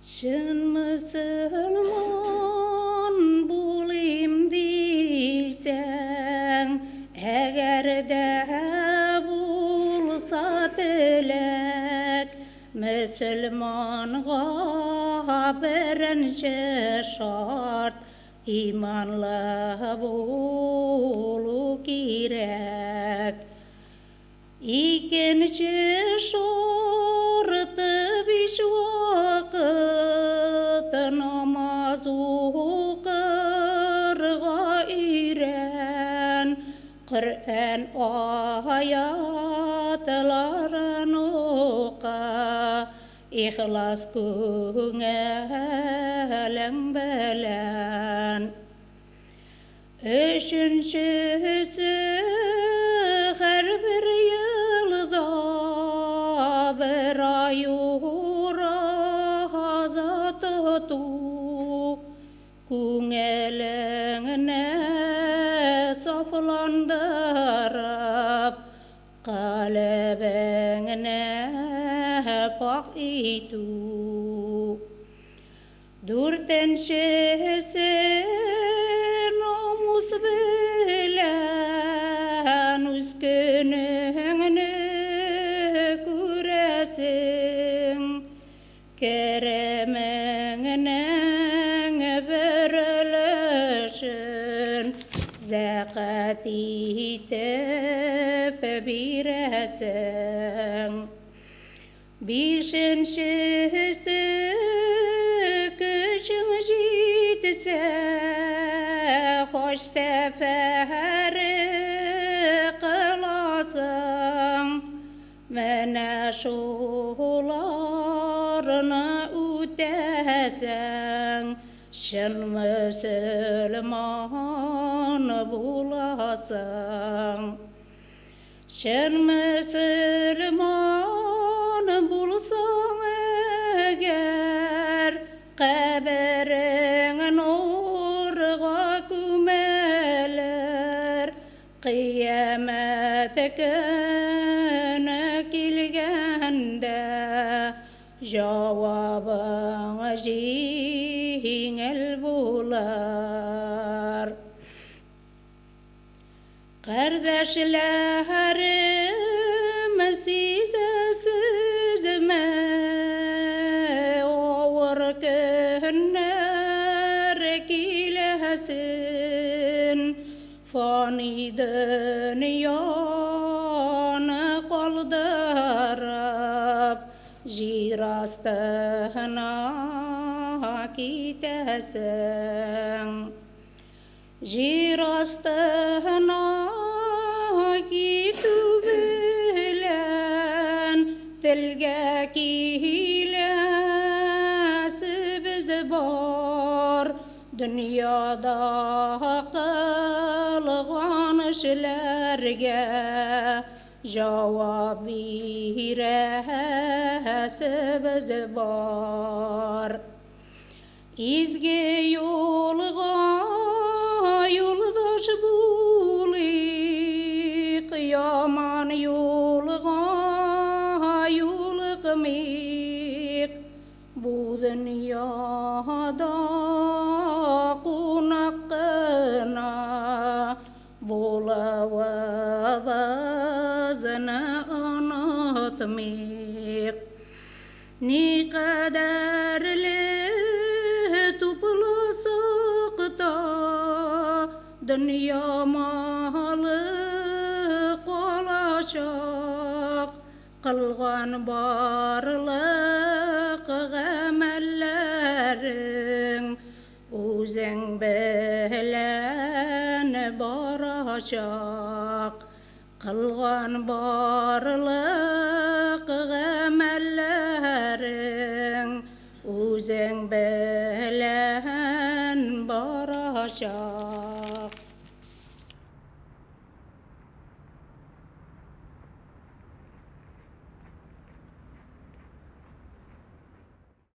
Şın Müslüman bulayım deysen, eğer de bulsa dilek, Müslümanğa birinci şart imanlı bulu gerek. İkinci şartı beş vakit namaz okurga öğren, Kur'an ayatlarını oku, İhlas köngülün bilen. Üçüncüsü her bir yılda bir ay roza tutu, köngülüne saflandırıp, kalbine pak itu. Dördüncüsü namus bilen üz gününü göresin, kereminin verilişin zekat itip biresin. Beşincisi gücün yetse hoş seferi kılasın, mene şularını ötesin, şın Müslüman bulasın. Şın Müslüman bulsan eğer, kabrin nurga gömelir, kıyamet günü gelgende cevabın jingil bular. Kardeşlerim size sizme ağır günler kilesin, fani dünyanı kaldırıp jirastına gitesin. Jirastına gitu bilen dilge kilesi biz bar, dünyada kılgan işlerge cevap biresi biz bar. İzgi yolga yoldaş bulik, yaman yolga yolgmik, bu dünyada konakına bulavazını anlatmik. Ni kaderli toplasak da dünya malı kalacak, kılgan barlık emellerin özün bilen baracak, kılgan barlık emellerin özün bilen baracak.